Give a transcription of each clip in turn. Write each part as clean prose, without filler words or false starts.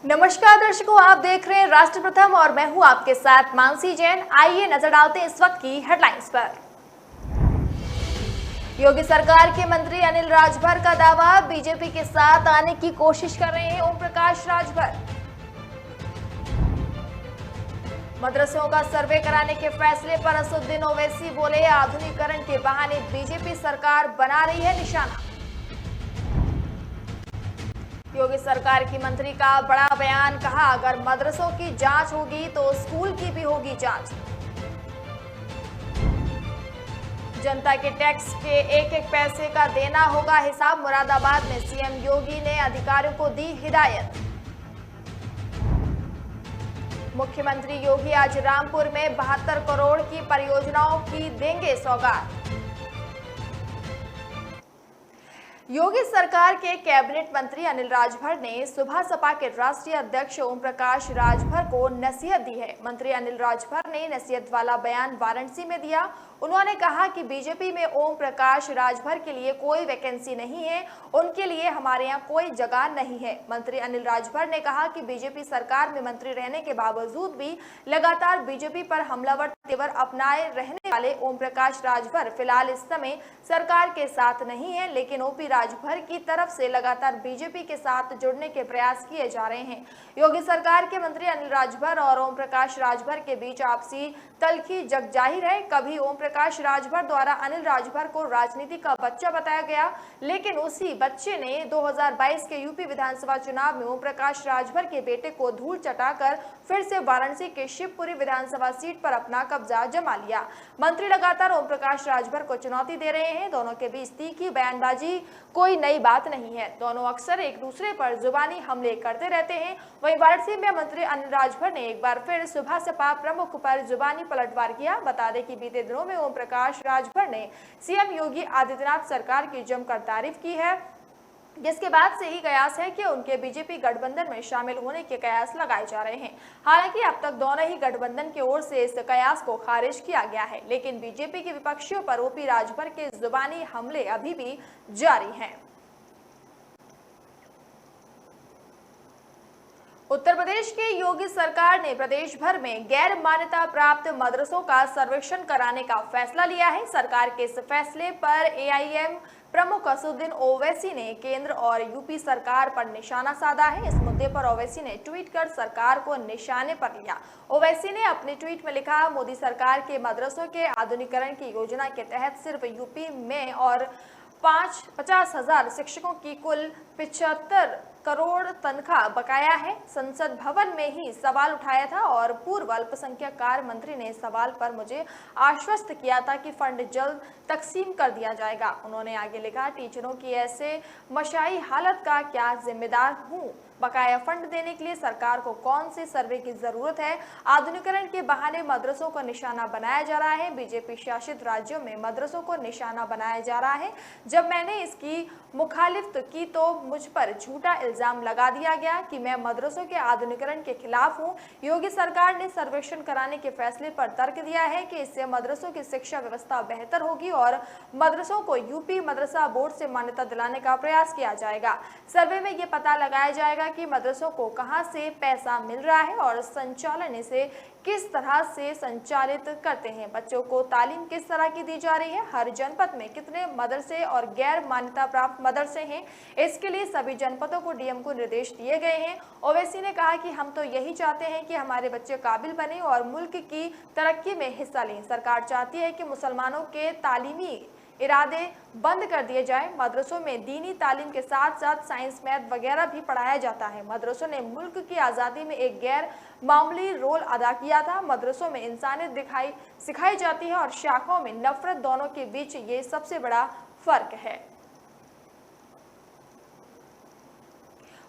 नमस्कार दर्शकों, आप देख रहे हैं राष्ट्र प्रथम और मैं हूं आपके साथ मानसी जैन। आइए नजर डालते हैं इस वक्त की हेडलाइंस पर। योगी सरकार के मंत्री अनिल राजभर का दावा, बीजेपी के साथ आने की कोशिश कर रहे हैं ओम प्रकाश राजभर। मदरसों का सर्वे कराने के फैसले पर असदुद्दीन ओवैसी बोले, आधुनिकीकरण के बहाने बीजेपी सरकार बना रही है निशाना। योगी सरकार की मंत्री का बड़ा बयान, कहा अगर मदरसों की जांच होगी तो स्कूल की भी होगी जांच। जनता के टैक्स के एक एक पैसे का देना होगा हिसाब, मुरादाबाद में सीएम योगी ने अधिकारियों को दी हिदायत। मुख्यमंत्री योगी आज रामपुर में 72 करोड़ की परियोजनाओं की देंगे सौगात। योगी सरकार के कैबिनेट मंत्री अनिल राजभर ने सुबह सपा के राष्ट्रीय अध्यक्ष ओम प्रकाश राजभर को नसीहत दी है। मंत्री अनिल राजभर ने नसीहत वाला बयान वाराणसी में दिया। उन्होंने कहा कि बीजेपी में ओम प्रकाश राजभर के लिए कोई वैकेंसी नहीं है, उनके लिए हमारे यहाँ कोई जगह नहीं है। मंत्री अनिल राजभर ने कहा कि बीजेपी सरकार में मंत्री रहने के बावजूद भी लगातार बीजेपी पर हमलावर तेवर अपनाए रहने वाले ओम प्रकाश राजभर फिलहाल इस समय सरकार के साथ नहीं है, लेकिन ओपी राजभर की तरफ से लगातार बीजेपी के साथ जुड़ने के प्रयास किए जा रहे हैं। योगी सरकार के मंत्री अनिल राजभर और ओम प्रकाश राजभर के बीच आपसी तल्खी जग जाहिर है। कभी ओम प्रकाश राजभर द्वारा अनिल राजभर को राजनीति का बच्चा बताया गया, लेकिन उसी बच्चे ने 2022 के यूपी विधानसभा चुनाव में ओम प्रकाश राजभर के बेटे को धूल चटाकर फिर से वाराणसी के शिवपुरी विधानसभा सीट पर अपना कब्जा जमा लिया। मंत्री लगातार ओम प्रकाश राजभर को चुनौती दे रहे हैं। दोनों के बीच तीखी बयानबाजी कोई नई बात नहीं है। दोनों अक्सर एक दूसरे पर जुबानी हमले करते रहते हैं। वहीं वाराणसी में मंत्री अनिल राजभर ने एक बार फिर सुबह सपा प्रमुख पर जुबानी पलटवार किया। बता दें कि बीते दिनों में ओम प्रकाश राजभर ने सीएम योगी आदित्यनाथ सरकार की जमकर तारीफ की है, जिसके बाद से ही कयास है कि उनके बीजेपी गठबंधन में शामिल होने के कयास लगाए जा रहे हैं। हालांकि अब तक दोनों ही गठबंधन की ओर से इस कयास को खारिज किया गया है, लेकिन बीजेपी के विपक्षियों पर ओपी राजभर के जुबानी हमले अभी भी जारी हैं। उत्तर प्रदेश के योगी सरकार ने प्रदेश भर में गैर मान्यता प्राप्त मदरसों का सर्वेक्षण कराने का फैसला लिया है। सरकार के इस फैसले पर एआईएम प्रमुख असदुद्दीन ओवैसी ने केंद्र और यूपी सरकार पर निशाना साधा है। इस मुद्दे पर ओवैसी ने ट्वीट कर सरकार को निशाने पर लिया। ओवैसी ने अपने ट्वीट में लिखा, मोदी सरकार के मदरसों के आधुनिकीकरण की योजना के तहत सिर्फ यूपी में और 50,000 शिक्षकों की कुल 75 करोड़ तनख्वाह बकाया है। संसद भवन में ही सवाल उठाया था और पूर्व अल्पसंख्यक कार्य मंत्री ने सवाल पर मुझे आश्वस्त किया था कि फंड जल्द तकसीम कर दिया जाएगा। उन्होंने आगे लिखा, टीचरों की ऐसे मशाई हालत का क्या जिम्मेदार हूँ। बकाया फंड देने के लिए सरकार को कौन से सर्वे की जरूरत है। आधुनिकीकरण के बहाने मदरसों को निशाना बनाया जा रहा है। बीजेपी शासित राज्यों में मदरसों को निशाना बनाया जा रहा है। जब मैंने इसकी मुखालिफत की तो मुझ पर झूठा इल्जाम लगा दिया गया कि मैं मदरसों के आधुनिकीकरण के खिलाफ हूं। योगी सरकार ने सर्वेक्षण कराने के फैसले पर तर्क दिया है कि इससे मदरसों की शिक्षा व्यवस्था बेहतर होगी और मदरसों को यूपी मदरसा बोर्ड से मान्यता दिलाने का प्रयास किया जाएगा। सर्वे में ये पता लगाया जाएगा कि मदरसों को कहां से पैसा मिल रहा है और संचालन इसे किस तरह से संचालित करते हैं। बच्चों को तालीम किस तरह की दी जा रही है। हर जनपद में कितने मदरसे और गैर मान्यता प्राप्त मदरसे हैं, इसके लिए सभी जनपदों को डीएम को निर्देश दिए गए हैं। ओवैसी ने कहा कि हम तो यही चाहते हैं कि हमारे बच्चे काबिल बने और मुल्क की तरक्की में हिस्सा लें। सरकार चाहती है कि मुसलमानों के तालीमी इरादे बंद कर दिए जाए। मदरसों में दीनी तालीम के साथ साथ साइंस, मैथ वगैरह भी पढ़ाया जाता है। मदरसों ने मुल्क की आज़ादी में एक गैर मामूली रोल अदा किया था। मदरसों में इंसानियत सिखाई जाती है और शाखाओं में नफरत। दोनों के बीच ये सबसे बड़ा फर्क है।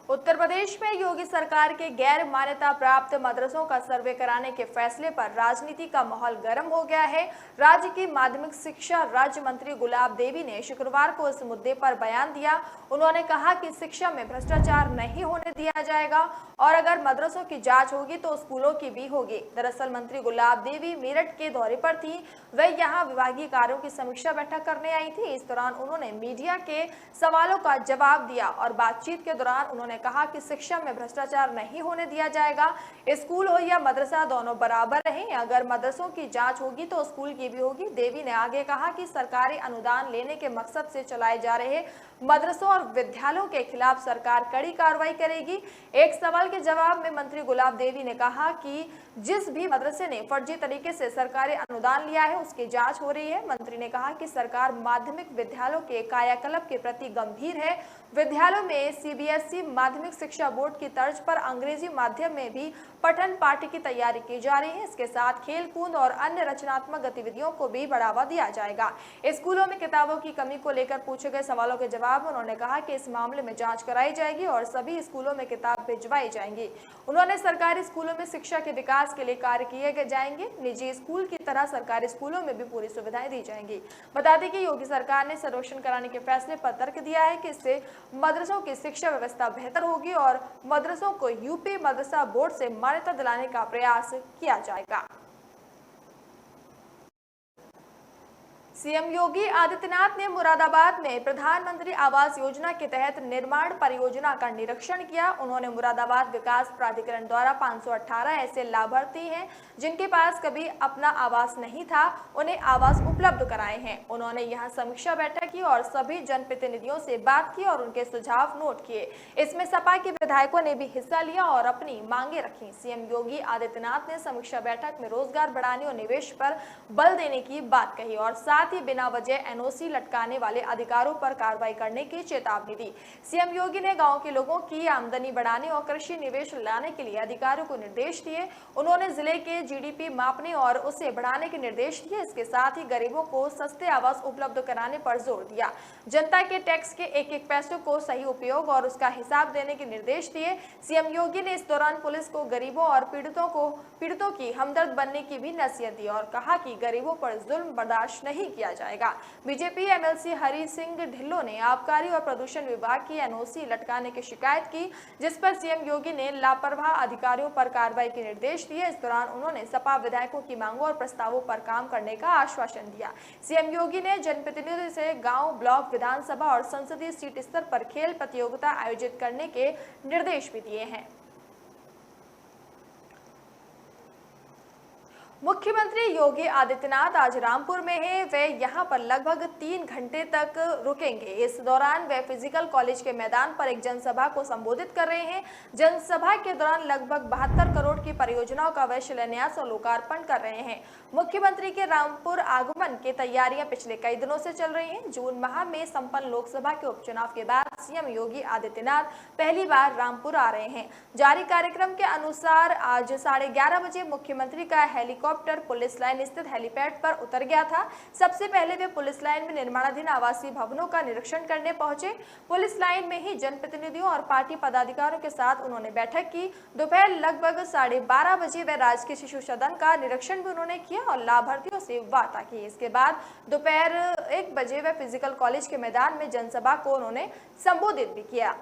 उत्तर प्रदेश में योगी सरकार के गैर मान्यता प्राप्त मदरसों का सर्वे कराने के फैसले पर राजनीति का माहौल गर्म हो गया है। राज्य की माध्यमिक शिक्षा राज्य मंत्री गुलाब देवी ने शुक्रवार को इस मुद्दे पर बयान दिया। उन्होंने कहा कि शिक्षा में भ्रष्टाचार नहीं होने दिया जाएगा और अगर मदरसों की जांच होगी तो स्कूलों की भी होगी। दरअसल मंत्री गुलाब देवी मेरठ के दौरे पर थी। वह यहां विभागीय कार्यों की समीक्षा बैठक करने आई थी। इस दौरान उन्होंने मीडिया के सवालों का जवाब दिया और बातचीत के दौरान उन्होंने कहा कि शिक्षा में भ्रष्टाचार नहीं होने दिया जाएगा। स्कूल हो या मदरसा दोनों बराबर रहें। अगर मदरसों की जांच होगी तो स्कूल की भी होगी। देवी ने आगे कहा कि सरकारी अनुदान लेने के मकसद से चलाए जा रहे मदरसों और विद्यालयों के खिलाफ सरकार कड़ी कार्रवाई करेगी। एक सवाल के जवाब में मंत्री गुलाब देवी ने कहा कि जिस भी मदरसे ने फर्जी तरीके से सरकारी अनुदान लिया है उसकी जांच हो रही है। मंत्री ने कहा कि सरकार माध्यमिक विद्यालयों के कायाकल्प के प्रति गंभीर है। विद्यालयों में सीबीएसई माध्यमिक शिक्षा बोर्ड की तर्ज पर अंग्रेजी माध्यम में भी पठन पाठ्य की तैयारी की जा रही है। इसके साथ खेल कूद और अन्य रचनात्मक गतिविधियों को भी बढ़ावा दिया जाएगा। स्कूलों में किताबों की कमी को लेकर पूछे गए सवालों के जवाब में उन्होंने कहा कि इस मामले में जांच कराई जाएगी और सभी स्कूलों में किताब भिजवाई जाएंगी। उन्होंने सरकारी स्कूलों में शिक्षा के विकास के लिए कार्य किए जाएंगे। निजी स्कूल की तरह सरकारी स्कूलों में भी पूरी सुविधाएं दी जाएंगी। बता दें कि योगी सरकार ने सर्वेक्षण कराने के फैसले पर तर्क दिया है कि इससे मदरसों की शिक्षा व्यवस्था बेहतर होगी और मदरसों को यूपी मदरसा बोर्ड से मान्यता दिलाने का प्रयास किया जाएगा। सीएम योगी आदित्यनाथ ने मुरादाबाद में प्रधानमंत्री आवास योजना के तहत निर्माण परियोजना का निरीक्षण किया। उन्होंने मुरादाबाद विकास प्राधिकरण द्वारा 518 ऐसे लाभार्थी हैं जिनके पास कभी अपना आवास नहीं था, उन्हें आवास उपलब्ध कराए हैं। उन्होंने यहां समीक्षा बैठक की और सभी जनप्रतिनिधियों से बात की और उनके सुझाव नोट किए। इसमें सपा के विधायकों ने भी हिस्सा लिया और अपनी मांगे रखी। सीएम योगी आदित्यनाथ ने समीक्षा बैठक में रोजगार बढ़ाने और निवेश पर बल देने की बात कही और साथ ही बिना वजह एनओसी लटकाने वाले अधिकारों पर कार्रवाई करने की चेतावनी दी। सीएम योगी ने गांव के लोगों की आमदनी बढ़ाने और कृषि निवेश लाने के लिए अधिकारियों को निर्देश दिए। उन्होंने जिले के जीडीपी मापने और उसे बढ़ाने के निर्देश दिए। इसके साथ ही गरीबों को सस्ते आवास उपलब्ध कराने पर जोर दिया। जनता के टैक्स के एक एक पैसे को सही उपयोग और उसका हिसाब देने के निर्देश दिए। सीएम योगी ने इस दौरान पुलिस को गरीबों और पीड़ितों की हमदर्द बनने की भी नसीहत दी और कहा कि गरीबों पर जुल्म बर्दाश्त नहीं किया जाएगा। बीजेपी एमएलसी हरि सिंह ढिल्लों ने आबकारी और प्रदूषण विभाग की एनओसी लटकाने की शिकायत की, जिस पर सीएम योगी ने लापरवाह अधिकारियों पर कार्रवाई के निर्देश दिए। इस दौरान उन्होंने सपा विधायकों की मांगों और प्रस्तावों पर काम करने का आश्वासन दिया। सीएम योगी ने जनप्रतिनिधियों से गांव, ब्लॉक, विधानसभा और संसदीय सीट स्तर पर खेल प्रतियोगिता आयोजित करने के निर्देश भी दिए हैं। मुख्यमंत्री योगी आदित्यनाथ आज रामपुर में हैं। वे यहां पर लगभग 3 घंटे तक रुकेंगे। इस दौरान वे फिजिकल कॉलेज के मैदान पर एक जनसभा को संबोधित कर रहे हैं। जनसभा के दौरान लगभग 72 करोड़ की परियोजनाओं का वे शिलान्यास और लोकार्पण कर रहे हैं। मुख्यमंत्री के रामपुर आगमन की तैयारियां पिछले कई दिनों से चल रही हैं। जून माह में संपन्न लोकसभा के उपचुनाव के बाद सीएम योगी आदित्यनाथ पहली बार रामपुर आ रहे हैं। जारी कार्यक्रम के अनुसार आज 11:30 बजे मुख्यमंत्री का हेलीकॉप्टर पुलिस लाइन स्थित हेलीपैड पर उतर गया था। सबसे पहले वे पुलिस लाइन में निर्माणाधीन आवासीय भवनों का निरीक्षण करने पहुंचे। पुलिस लाइन में ही जनप्रतिनिधियों और पार्टी पदाधिकारियों के साथ उन्होंने बैठक की। दोपहर लगभग 12:30 बजे वे राजकीय शिशु सदन का निरीक्षण भी उन्होंने किया और लाभार्थियों से वार्ता की। इसके बाद दोपहर 1 बजे वे फिजिकल कॉलेज के मैदान में जनसभा को उन्होंने संबोधित भी किया।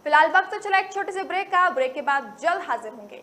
फिलहाल वक्त तो चला एक छोटे से ब्रेक का। ब्रेक के बाद जल्द हाजिर होंगे।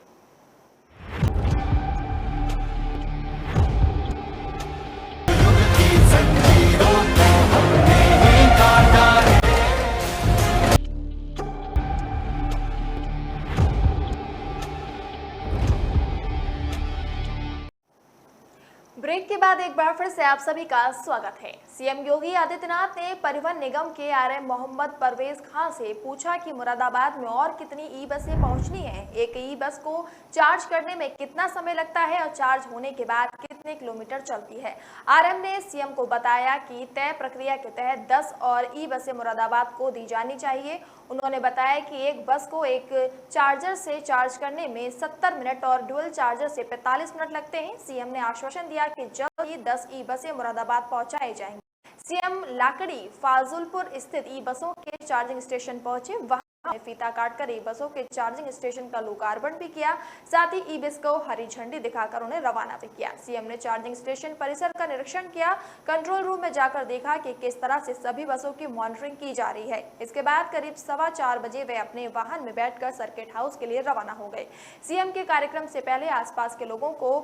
ब्रेक के बाद एक बार फिर से आप सभी का स्वागत है। सीएम योगी आदित्यनाथ ने परिवहन निगम के आरएम मोहम्मद परवेज खान से पूछा कि मुरादाबाद में और कितनी ई बसें पहुंचनी हैं, एक ई बस को चार्ज करने में कितना समय लगता है और चार्ज होने के बाद कितने किलोमीटर चलती है। आरएम ने सीएम को बताया कि तय प्रक्रिया के तहत 10 और ई बसें मुरादाबाद को दी जानी चाहिए। उन्होंने बताया कि एक बस को एक चार्जर से चार्ज करने में 70 मिनट और डुअल चार्जर से 45 मिनट लगते हैं। सीएम ने आश्वासन दिया कि जल्द ही 10 ई बसें मुरादाबाद पहुंचाई जाएंगी। सीएम लाकड़ी फाजुलपुर स्थित ई बसों के चार्जिंग स्टेशन पहुंचे। वहां फीता काटकर ई बसों के चार्जिंग स्टेशन का लोकार्पण भी किया। साथ ही ई बस को हरी झंडी दिखाकर उन्हें रवाना भी किया। सीएम ने चार्जिंग स्टेशन परिसर का निरीक्षण किया। कंट्रोल रूम में जाकर देखा कि किस तरह से सभी बसों की मॉनिटरिंग की जा रही है। इसके बाद करीब 4:15 बजे वे अपने वाहन में बैठकर सर्किट हाउस के लिए रवाना हो गए। सीएम के कार्यक्रम से पहले आसपास के लोगों को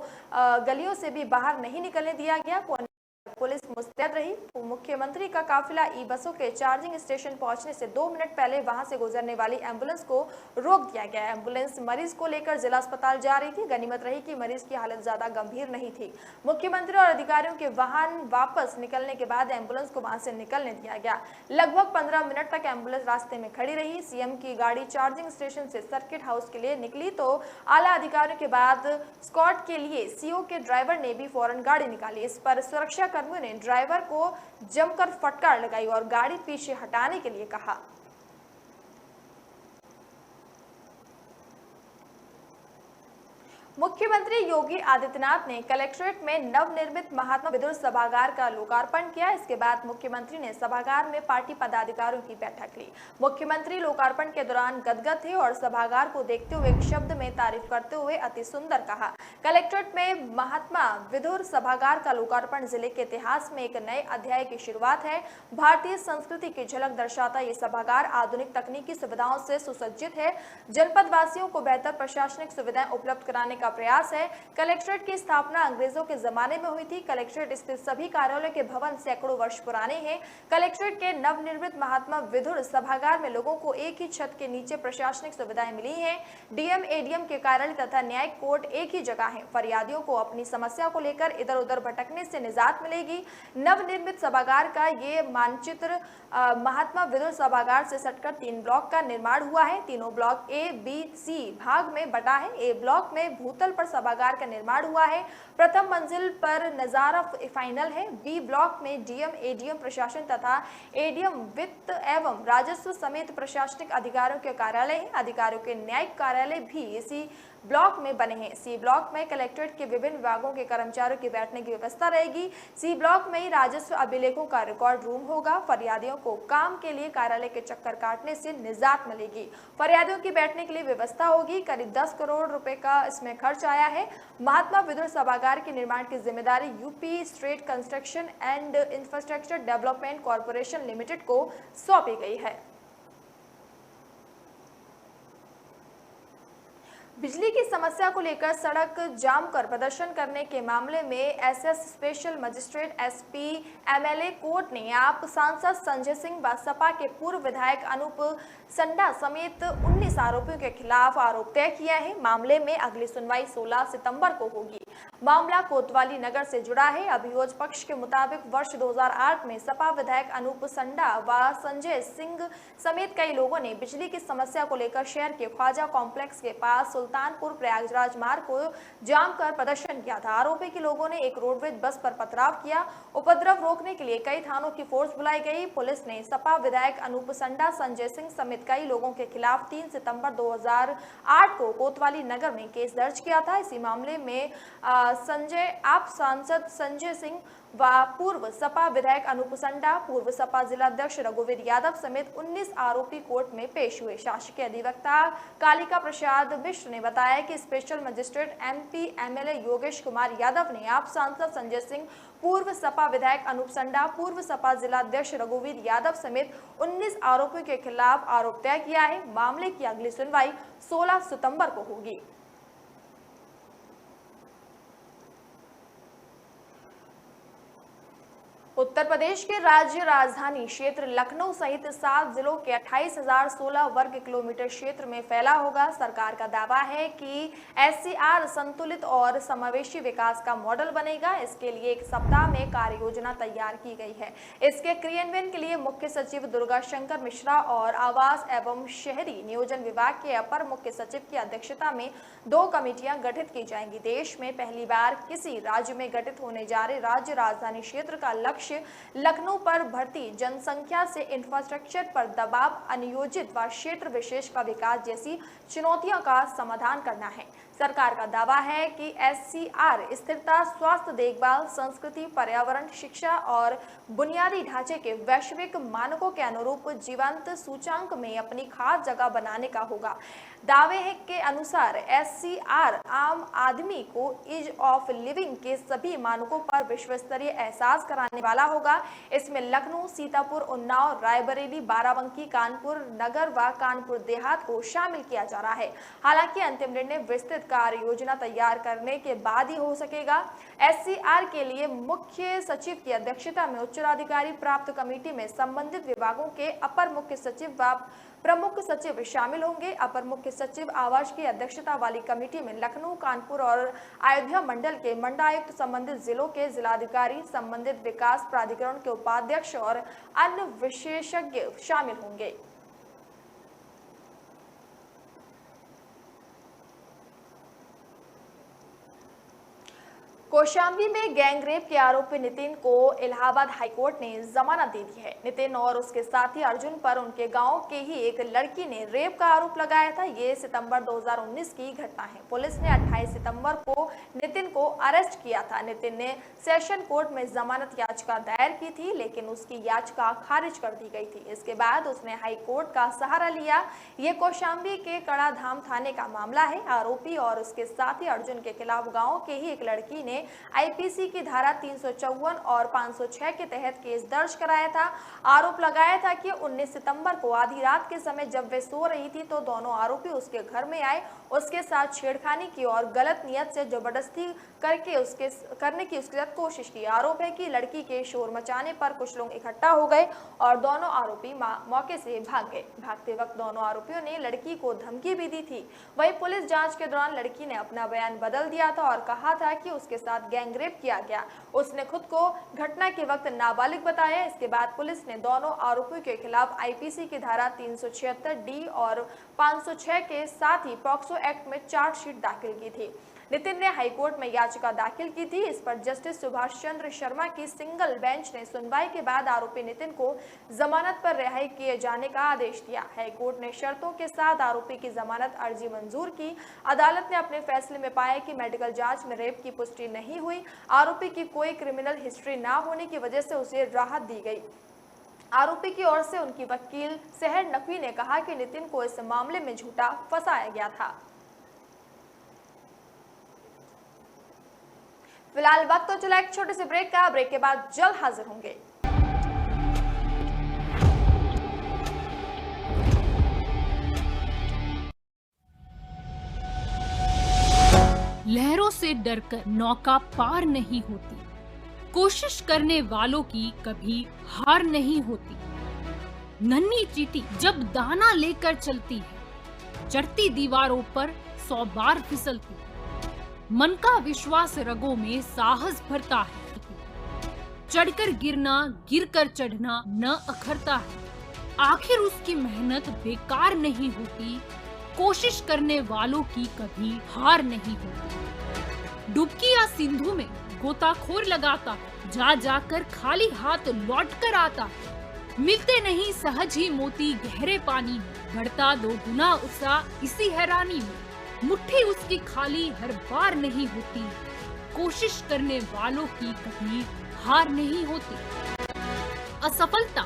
गलियों से भी बाहर नहीं निकलने दिया गया। पुलिस मुस्तैद रही। मुख्यमंत्री का काफिला ई बसों के चार्जिंग स्टेशन पहुंचने से 2 मिनट पहले वहां से गुजरने वाली एम्बुलेंस को रोक दिया गया। एम्बुलेंस मरीज को लेकर जिला अस्पताल जा रही थी। गनीमत रही कि मरीज की हालत ज्यादा गंभीर नहीं थी। मुख्यमंत्री और अधिकारियों के वाहन वापस निकलने के बाद एम्बुलेंस को वहां से निकलने दिया गया। लगभग 15 मिनट तक एम्बुलेंस रास्ते में खड़ी रही। सीएम की गाड़ी चार्जिंग स्टेशन से सर्किट हाउस के लिए निकली तो आला अधिकारियों के बाद स्कॉट के लिए सीओ के ड्राइवर ने भी फौरन गाड़ी निकाली। इस पर सुरक्षा कर्मियों ने ड्राइवर को जमकर फटकार लगाई और गाड़ी पीछे हटाने के लिए कहा। मुख्यमंत्री योगी आदित्यनाथ ने कलेक्ट्रेट में नवनिर्मित महात्मा विदुर सभागार का लोकार्पण किया। इसके बाद मुख्यमंत्री ने सभागार में पार्टी पदाधिकारियों की बैठक ली। मुख्यमंत्री लोकार्पण के दौरान गदगद थे और सभागार को देखते हुए एक शब्द में तारीफ करते हुए अति सुंदर कहा। कलेक्ट्रेट में महात्मा विदुर सभागार का लोकार्पण जिले के इतिहास में एक नए अध्याय की शुरुआत है। भारतीय संस्कृति की झलक दर्शाता ये सभागार आधुनिक तकनीकी सुविधाओं से सुसज्जित है। जनपद वासियों को बेहतर प्रशासनिक सुविधाएं उपलब्ध कराने का प्रयास है। कलेक्ट्रेट की स्थापना अंग्रेजों के जमाने में हुई थी। कलेक्ट्रेट स्थित सभी कार्यालयों के भवन सैकड़ों वर्ष पुराने हैं। कलेक्ट्रेट के नवनिर्मित महात्मा विदुर सभागार में लोगों को एक ही छत के नीचे प्रशासनिक सुविधाएं मिली हैं। डीएम एडीएम के कार्यालय तथा न्यायिक कोर्ट एक ही जगह है। फरियादियों को अपनी समस्या को लेकर इधर उधर भटकने से निजात मिलेगी। नवनिर्मित सभागार का ये मानचित्र महात्मा विदुर सभागार से सटकर 3 ब्लॉक का निर्माण हुआ है। तीनों ब्लॉक ए बी सी भाग में बटा है। ए ब्लॉक में भूतल पर सभागार का निर्माण हुआ है। प्रथम मंजिल पर नजारा फाइनल है। बी ब्लॉक में डीएम एडीएम प्रशासन तथा एडीएम वित्त एवं राजस्व समेत प्रशासनिक अधिकारियों के कार्यालय हैं। अधिकारियों के न्यायिक कार्यालय भी इसी ब्लॉक में बने हैं। सी ब्लॉक में कलेक्ट्रेट के विभिन्न विभागों के कर्मचारियों की बैठने की व्यवस्था रहेगी। सी ब्लॉक में ही राजस्व अभिलेखों का रिकॉर्ड रूम होगा। फरियादियों को काम के लिए कार्यालय के चक्कर काटने से निजात मिलेगी। फरियादियों की बैठने के लिए व्यवस्था होगी। करीब 10 करोड़ रुपए का इसमें खर्च आया है। महात्मा विदुर सभागार के निर्माण की जिम्मेदारी UP state construction and infrastructure development corporation limited को सौंपी गई है। बिजली की समस्या को लेकर सड़क जाम कर प्रदर्शन करने के मामले में SS special magistrate SP MLA court ने आप सांसद संजय सिंह व सपा के पूर्व विधायक अनूप संडा समेत 19 आरोपियों के खिलाफ आरोप तय किया है। मामले में अगली सुनवाई 16 सितंबर को होगी। मामला कोतवाली नगर से जुड़ा है। अभियोजक पक्ष के मुताबिक वर्ष 2008 में सपा विधायक अनूप संडा व संजय सिंह समेत कई लोगों ने बिजली की समस्या को लेकर शहर के ख्वाजा कॉम्प्लेक्स के पास सुल्तानपुर प्रयागराज मार्ग को जाम कर प्रदर्शन किया था। आरोपी के लोगों ने एक रोडवेज बस पर पथराव किया। उपद्रव रोकने के लिए कई थानों की फोर्स बुलाई गई। पुलिस ने सपा विधायक अनूप संडा, संजय सिंह समेत कई लोगों के खिलाफ 3 सितंबर 2008 को कोतवाली नगर में केस दर्ज किया था। इसी मामले में सांसद संजय सिंह व पूर्व सपा विधायक अनूप संडा, पूर्व सपा जिलाध्यक्ष रघुवीर यादव समेत 19 आरोपी कोर्ट में पेश हुए। शासकीय अधिवक्ता कालिका प्रसाद मिश्र ने बताया कि special magistrate MP MLA Yogesh Kumar Yadav ने आप सांसद संजय सिंह, पूर्व सपा विधायक अनूप संडा, पूर्व सपा जिलाध्यक्ष रघुवीर यादव समेत 19 आरोपियों के खिलाफ आरोप तय किया है। मामले की अगली सुनवाई 16 सितंबर को होगी। उत्तर प्रदेश के राज्य राजधानी क्षेत्र लखनऊ सहित 7 जिलों के 28,016 वर्ग किलोमीटर क्षेत्र में फैला होगा। सरकार का दावा है कि एससीआर संतुलित और समावेशी विकास का मॉडल बनेगा। इसके लिए 1 सप्ताह में कार्य योजना तैयार की गई है। इसके क्रियान्वयन के लिए मुख्य सचिव दुर्गा शंकर मिश्रा और आवास एवं शहरी नियोजन विभाग के अपर मुख्य सचिव की अध्यक्षता में 2 कमेटियां गठित की जाएंगी। देश में पहली बार किसी राज्य में गठित होने जा रहे राज्य राजधानी क्षेत्र का लक्ष्य लखनऊ पर बढ़ती जनसंख्या से इंफ्रास्ट्रक्चर पर दबाव, अनियोजित व क्षेत्र विशेष का विकास जैसी चुनौतियों का समाधान करना है। सरकार का दावा है कि एससीआर स्थिरता, स्वास्थ्य देखभाल, संस्कृति, पर्यावरण, शिक्षा और बुनियादी ढांचे के वैश्विक मानकों के अनुरूप जीवंत सूचांक में अपनी खास जगह बनाने का होगा। दावे के अनुसार एससीआर आम आदमी को ईज ऑफ लिविंग के सभी मानकों पर विश्व स्तरीय एहसास कराने वाला होगा। इसमें लखनऊ, सीतापुर, उन्नाव, रायबरेली, बाराबंकी, कानपुर नगर व कानपुर देहात को शामिल किया जा रहा है। हालांकि अंतिम निर्णय विस्तृत संबंधित कार्य योजना तैयार करने के बाद ही हो सकेगा। एससीआर के लिए मुख्य सचिव की अध्यक्षता में उत्तराधिकारी प्राप्त कमेटी में संबंधित विभागों के अपर मुख्य सचिव व प्रमुख सचिव शामिल होंगे। अपर मुख्य सचिव आवास की अध्यक्षता वाली कमेटी में लखनऊ, कानपुर और अयोध्या मंडल के मंडलायुक्त, संबंधित जिलों के जिलाधिकारी, संबंधित विकास प्राधिकरण के उपाध्यक्ष और अन्य विशेषज्ञ शामिल होंगे। कौशाम्बी में गैंगरेप के आरोपी नितिन को इलाहाबाद हाईकोर्ट ने जमानत दे दी है। नितिन और उसके साथी अर्जुन पर उनके गांव के ही एक लड़की ने रेप का आरोप लगाया था। ये सितंबर 2019 की घटना है। पुलिस ने 28 सितंबर को नितिन को अरेस्ट किया था। नितिन ने सेशन कोर्ट में जमानत याचिका दायर की थी, लेकिन उसकी याचिका खारिज कर दी गई थी। इसके बाद उसने हाईकोर्ट का सहारा लिया। ये कौशाम्बी के कड़ाधाम थाने का मामला है। आरोपी और उसके साथी अर्जुन के खिलाफ गाँव के ही एक लड़की ने आईपीसी की धारा 354 और 506 के तहत केस दर्ज कराया था। आरोप लगाया था कि 19 सितंबर को आधी रात के समय जब वे सो रही थी तो दोनों आरोपी उसके घर में आए, उसके साथ छेड़खानी की और गलत नियत से जबरदस्ती करने की उसके साथ कोशिश की। आरोप है कि लड़की के शोर मचाने पर कुछ लोग इकट्ठा हो गए और दोनों आरोपी मौके से भाग गए। भागते वक्त दोनों आरोपियों ने लड़की को धमकी भी दी थी। वहीं पुलिस जांच के दौरान लड़की ने अपना बयान बदल दिया था और कहा था कि उसके साथ गैंगरेप किया गया। उसने खुद को घटना के वक्त नाबालिग बताया। इसके बाद पुलिस ने दोनों आरोपियों के खिलाफ आईपीसी की धारा 376 डी और 506 के साथ ही पॉक्सो एक्ट में चार्जशीट दाखिल की थी। नितिन ने हाईकोर्ट में याचिका दाखिल की थी। इस पर जस्टिस सुभाष चंद्र शर्मा की सिंगल बेंच ने सुनवाई के बाद आरोपी नितिन को जमानत पर रिहाई किए जाने का आदेश दिया। हाईकोर्ट ने शर्तों के साथ आरोपी की जमानत अर्जी मंजूर की। अदालत ने अपने फैसले में पाया कि मेडिकल जांच में रेप की पुष्टि नहीं हुई। आरोपी की कोई क्रिमिनल हिस्ट्री न होने की वजह से उसे राहत दी गई। आरोपी की ओर से उनकी वकील सहर नकवी ने कहा कि नितिन को इस मामले में झूठा फंसाया गया था। फिलहाल वक्त तो चला एक छोटे से ब्रेक का। ब्रेक के बाद जल्द हाजिर होंगे। लहरों से डरकर नौका पार नहीं होती, कोशिश करने वालों की कभी हार नहीं होती। नन्ही चींटी जब दाना लेकर चलती है, चढ़ती दीवारों पर 100 बार फिसलती है। मन का विश्वास रगों में साहस भरता है। चढ़कर गिरना, गिरकर चढ़ना न अखरता है। आखिर उसकी मेहनत बेकार नहीं होती। कोशिश करने वालों की कभी हार नहीं होती। डुबकी या सिंधु में गोताखोर लगाता है, जा जाकर खाली हाथ लौट कर आता है। मिलते नहीं सहज ही मोती गहरे पानी में, बढ़ता 2 गुना उत्साह इसी हैरानी में। मुट्ठी उसकी खाली हर बार नहीं होती। कोशिश करने वालों की कभी हार नहीं होती। असफलता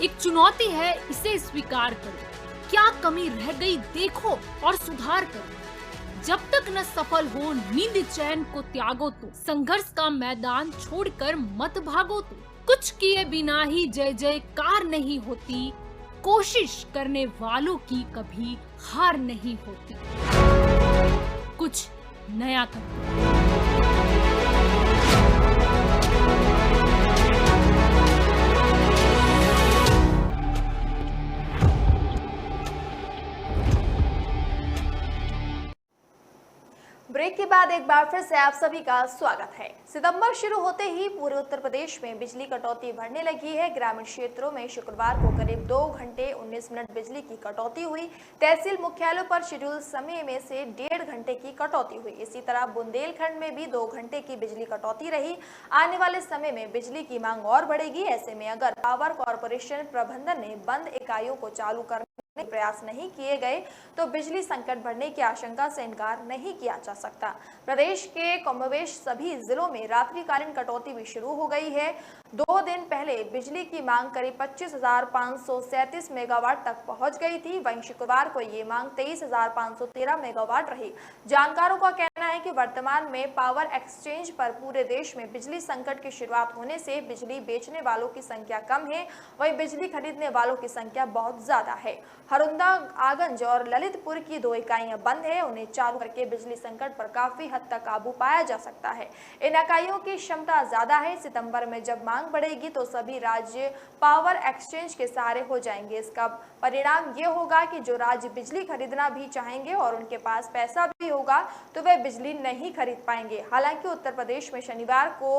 एक चुनौती है, इसे स्वीकार करो। क्या कमी रह गई देखो और सुधार करो। जब तक न सफल हो नींद चैन को त्यागो तो, संघर्ष का मैदान छोड़कर मत भागो तो। कुछ किए बिना ही जय जयकार नहीं होती। कोशिश करने वालों की कभी हार नहीं होती। कुछ नया करो। ब्रेक के बाद एक बार फिर से आप सभी का स्वागत है। सितंबर शुरू होते ही पूरे उत्तर प्रदेश में बिजली कटौती बढ़ने लगी है। ग्रामीण क्षेत्रों में शुक्रवार को करीब 2 घंटे 19 मिनट बिजली की कटौती हुई। तहसील मुख्यालयों पर शेड्यूल समय में से 1.5 घंटे की कटौती हुई। इसी तरह बुंदेलखंड में भी 2 घंटे की बिजली कटौती रही। आने वाले समय में बिजली की मांग और बढ़ेगी। ऐसे में अगर पावर कॉरपोरेशन प्रबंधन ने बंद इकाइयों को चालू करने प्रयास नहीं किए गए तो बिजली संकट बढ़ने की आशंका से इनकार नहीं किया जा सकता। प्रदेश के कमोबेश सभी जिलों में रात्रिकालीन कटौती भी शुरू हो गई है। 2 दिन पहले बिजली की मांग करीब 25,537 मेगावाट तक पहुंच गई थी। वहीं शुक्रवार को ये मांग 23,513 मेगावाट रही। जानकारों का कहना कहना है कि वर्तमान में पावर एक्सचेंज पर पूरे देश में बिजली संकट की शुरुआत होने से बिजली बेचने वालों की संख्या कम है, वहीं बिजली खरीदने वालों की संख्या बहुत ज्यादा है। हरुंदा, आगंज और ललितपुर की 2 इकाइयां बंद है, उन्हें चालू करके बिजली संकट पर काफी हद तक काबू पाया जा सकता है। इन इकाइयों की क्षमता ज्यादा है। सितंबर में जब मांग बढ़ेगी तो सभी राज्य पावर एक्सचेंज के सहारे हो जाएंगे। इसका परिणाम ये होगा कि जो राज्य बिजली खरीदना भी चाहेंगे और उनके पास पैसा भी होगा तो वे बिजली नहीं खरीद पाएंगे। हालांकि उत्तर प्रदेश में शनिवार को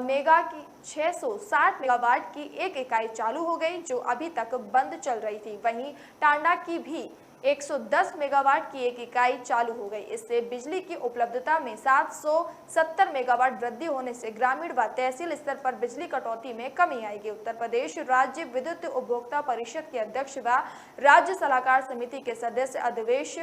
मेगा की 660 मेगावाट की एक इकाई चालू हो गई, जो अभी तक बंद चल रही थी। वहीं टांडा की भी 110 मेगावाट की एक इकाई चालू हो गई। इससे बिजली की उपलब्धता में 770 मेगावाट वृद्धि होने से ग्रामीण व तहसील स्तर पर बिजली कटौती में कमी आएगी। उत्तर प्रदेश राज्य विद्युत उपभोक्ता परिषद के अध्यक्ष व राज्य सलाहकार समिति के सदस्य अधवेश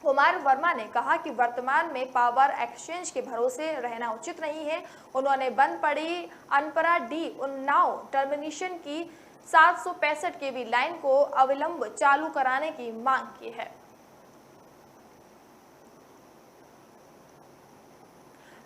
कुमार वर्मा ने कहा कि वर्तमान में पावर एक्सचेंज के भरोसे रहना उचित नहीं है। उन्होंने बंद पड़ी अनपरा डी उन्नाव टर्मिनेशन की 765 केवी लाइन को अविलंब चालू कराने की मांग की है।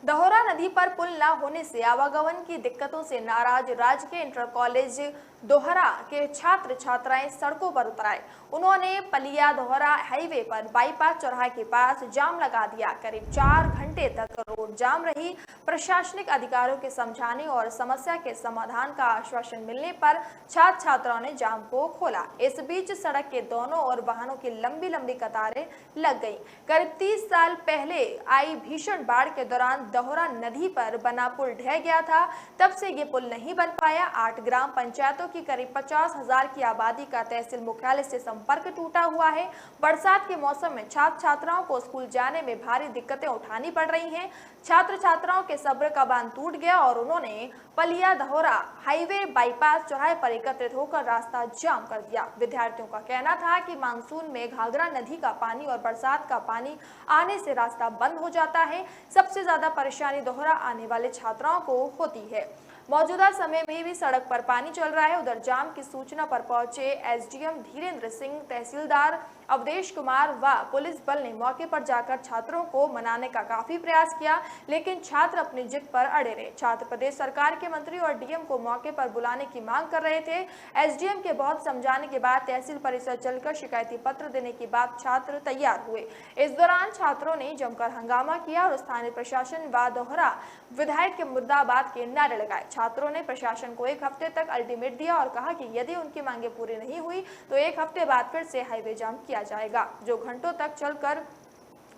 दहोरा नदी पर पुल न होने से आवागमन की दिक्कतों से नाराज राजकीय इंटर कॉलेज दोहरा के छात्र छात्राएं सड़कों पर उतर आए। उन्होंने पलिया दोहरा हाईवे पर बाईपास चौराहे के पास जाम लगा दिया। करीब 4 घंटे तक रोड जाम रही। प्रशासनिक अधिकारियों के समझाने और समस्या के समाधान का आश्वासन मिलने पर छात्र छात्राओं ने जाम को खोला। इस बीच सड़क के दोनों ओर वाहनों की लंबी लंबी कतारें लग गई। करीब 30 साल पहले आई भीषण बाढ़ के दौरान दोहरा नदी पर बना पुल ढह गया था, तब से ये पुल नहीं बन पाया। 8 ग्राम पंचायतों की करीब 50,000 की आबादी का तहसील मुख्यालय से संपर्क टूटा हुआ है। बरसात के मौसम में छात्र छात्राओं को स्कूल जाने में भारी दिक्कतें उठानी पड़ रही हैं। छात्र छात्राओं के सब्र का बांध टूट गया और उन्होंने पलिया दोहरा हाईवे बाईपास चौराहे पर एकत्रित होकर रास्ता जाम कर दिया। विद्यार्थियों का कहना था कि मानसून में घाघरा नदी का पानी और बरसात का पानी आने से रास्ता बंद हो जाता है। सबसे ज्यादा परेशानी दोहरा आने वाले छात्राओं को होती है। मौजूदा समय में भी सड़क पर पानी चल रहा है। उधर जाम की सूचना पर पहुंचे एसडीएम धीरेन्द्र सिंह, तहसीलदार अवधेश कुमार व पुलिस बल ने मौके पर जाकर छात्रों को मनाने का काफी प्रयास किया, लेकिन छात्र अपनी जिद पर अड़े रहे। छात्र प्रदेश सरकार के मंत्री और डीएम को मौके पर बुलाने की मांग कर रहे थे। एसडीएम के बहुत समझाने के बाद तहसील परिसर चलकर शिकायती पत्र देने के बाद छात्र तैयार हुए। इस दौरान छात्रों ने जमकर हंगामा किया और स्थानीय प्रशासन व दोहरा विधायक के मुर्दाबाद के नारे लगाए। छात्रों ने प्रशासन को 1 हफ्ते तक अल्टीमेट दिया और कहा कि यदि उनकी मांगे पूरी नहीं हुई तो 1 हफ्ते बाद फिर से हाईवे जाम किया जाएगा, जो घंटों तक चलकर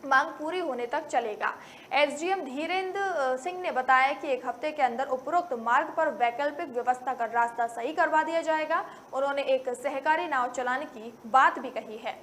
मांग पूरी होने तक चलेगा। एसडीएम धीरेन्द्र सिंह ने बताया कि 1 हफ्ते के अंदर उपरोक्त मार्ग पर वैकल्पिक व्यवस्था कर रास्ता सही करवा दिया जाएगा। उन्होंने एक सहकारी नाव चलाने की बात भी कही है।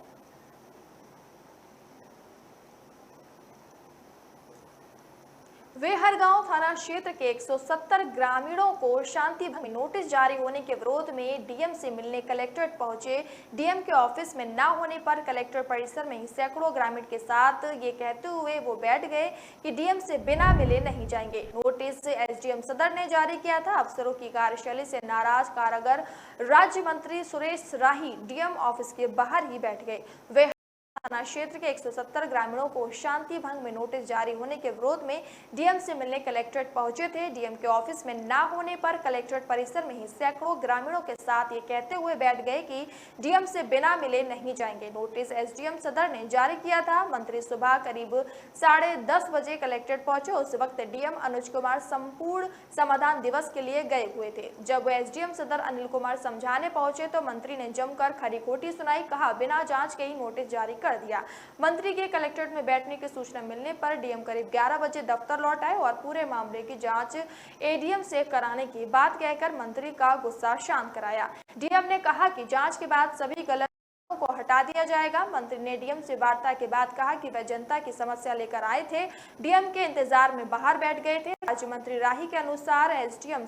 वेहरगांव थाना क्षेत्र के 170 ग्रामीणों को शांति भंग नोटिस जारी होने के विरोध में डीएम से मिलने कलेक्ट्रेट पहुंचे। डीएम के ऑफिस में न होने पर कलेक्टर परिसर में ही सैकड़ों ग्रामीण के साथ ये कहते हुए वो बैठ गए कि डीएम से बिना मिले नहीं जाएंगे। नोटिस एसडीएम सदर ने जारी किया था। अफसरों की कार्यशैली से नाराज कारागार राज्य मंत्री सुरेश राही डीएम ऑफिस के बाहर ही बैठ गए। थाना क्षेत्र के 170 ग्रामीणों को शांति भंग में नोटिस जारी होने के विरोध में डीएम से मिलने कलेक्ट्रेट पहुंचे थे। डीएम के ऑफिस में न होने पर कलेक्ट्रेट परिसर में ही सैकड़ों ग्रामीणों के साथ ये कहते हुए बैठ गए कि डीएम से बिना मिले नहीं जाएंगे। नोटिस एसडीएम सदर ने जारी किया था। मंत्री सुबह करीब 10:30 बजे कलेक्ट्रेट पहुंचे। उस वक्त डीएम अनुज कुमार संपूर्ण समाधान दिवस के लिए गए हुए थे। जब एसडीएम सदर अनिल कुमार समझाने पहुंचे तो मंत्री ने जमकर खरी खोटी सुनाई। कहा बिना जांच के ही नोटिस जारी कर दिया। मंत्री के कलेक्ट्रेट में बैठने की सूचना मिलने पर डीएम करीब 11 बजे दफ्तर लौट आए और पूरे मामले की जांच एडीएम से कराने की बात कहकर मंत्री का गुस्सा शांत कराया। डीएम ने कहा कि जांच के बाद सभी गलत को हटा दिया जाएगा। मंत्री ने डीएम से वार्ता के बाद कहा कि वह जनता की समस्या लेकर आए थे, डीएम के इंतजार में बाहर बैठ गए थे। राज्य मंत्री राही के अनुसार एसडीएम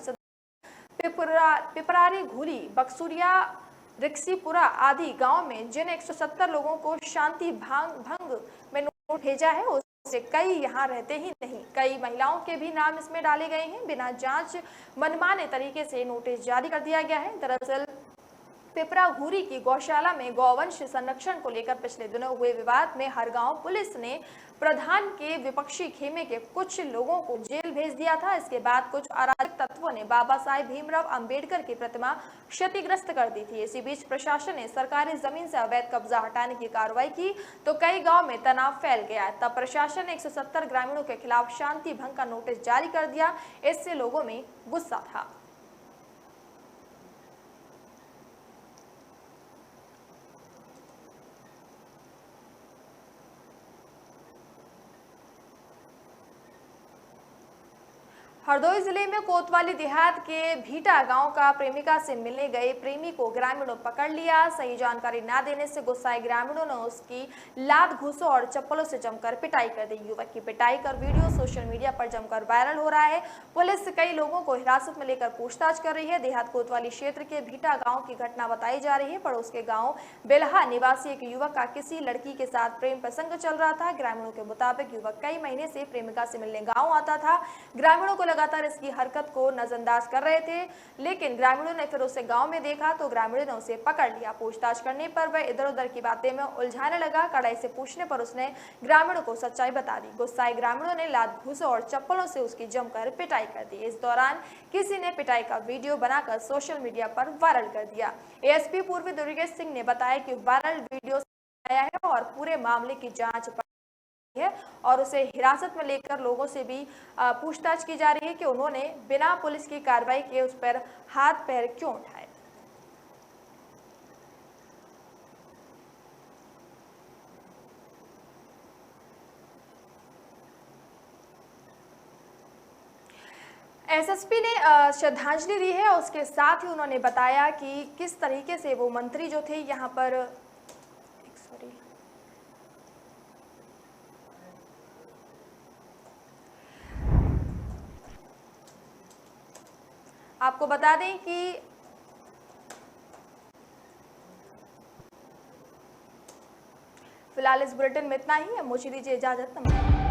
पिपरारी, घुली, बक्सुरिया, रिक्सीपुरा आदि गांव में जिन 170 लोगों को शांति भंग में नोट भेजा है उससे कई यहां रहते ही नहीं। कई महिलाओं के भी नाम इसमें डाले गए हैं। बिना जांच मनमाने तरीके से नोटिस जारी कर दिया गया है। दरअसल पिपरा घूरी की गौशाला में गौवंश संरक्षण को लेकर पिछले दिनों हुए विवाद में हरगांव पुलिस ने प्रधान के विपक्षी खेमे के कुछ लोगों को जेल भेज दिया था। इसके बाद कुछ अराजक तत्वों ने बाबा साहेब भीमराव अंबेडकर की प्रतिमा क्षतिग्रस्त कर दी थी। इसी बीच प्रशासन ने सरकारी जमीन से अवैध कब्जा हटाने की कार्रवाई की तो कई गांव में तनाव फैल गया। तब प्रशासन ने 170 ग्रामीणों के खिलाफ शांति भंग का नोटिस जारी कर दिया। इससे लोगों में गुस्सा था। हरदोई जिले में कोतवाली देहात के भीटा गांव का प्रेमिका से मिलने गए प्रेमी को ग्रामीणों पकड़ लिया। सही जानकारी न देने से गुस्साए ग्रामीणों ने उसकी लात घूसों और चप्पलों से जमकर पिटाई कर दी। युवक की पिटाई का वीडियो सोशल मीडिया पर जमकर वायरल हो रहा है। पुलिस कई लोगों को हिरासत में लेकर पूछताछ कर रही है। देहात कोतवाली क्षेत्र के भीटा गाँव की घटना बताई जा रही है। पड़ोस के गाँव बेलहा निवासी एक युवक का किसी लड़की के साथ प्रेम प्रसंग चल रहा था। ग्रामीणों के मुताबिक युवक कई महीने से प्रेमिका से मिलने गाँव आता था। ग्रामीणों को लगातार इसकी हरकत को नजरअंदाज कर रहे थे, लेकिन ग्रामीणों ने फिर उसे गांव में देखा तो ग्रामीणों ने उसे पकड़ लिया। पूछताछ करने पर वह इधर उधर की बातें में उलझाने लगा। कड़ाई से पूछने पर उसने ग्रामीणों को सच्चाई बता दी। गुस्साए ग्रामीणों ने लात घूसों और चप्पलों से उसकी जमकर पिटाई कर दी। इस दौरान किसी ने पिटाई का वीडियो बनाकर सोशल मीडिया पर वायरल कर दिया। एएसपी पूर्वी दुर्गेश सिंह ने बताया कि वायरल वीडियो आया है और पूरे मामले की जांच है और उसे हिरासत में लेकर लोगों से भी पूछताछ की जा रही है कि उन्होंने बिना पुलिस की कार्रवाई के उस पर हाथ पैर क्यों उठाए। एसएसपी ने श्रद्धांजलि दी है। उसके साथ ही उन्होंने बताया कि किस तरीके से वो मंत्री जो थे यहाँ पर आपको बता दें कि फिलहाल इस बुलेटिन में इतना ही। मुझे दीजिए इजाजत। नमस्कार।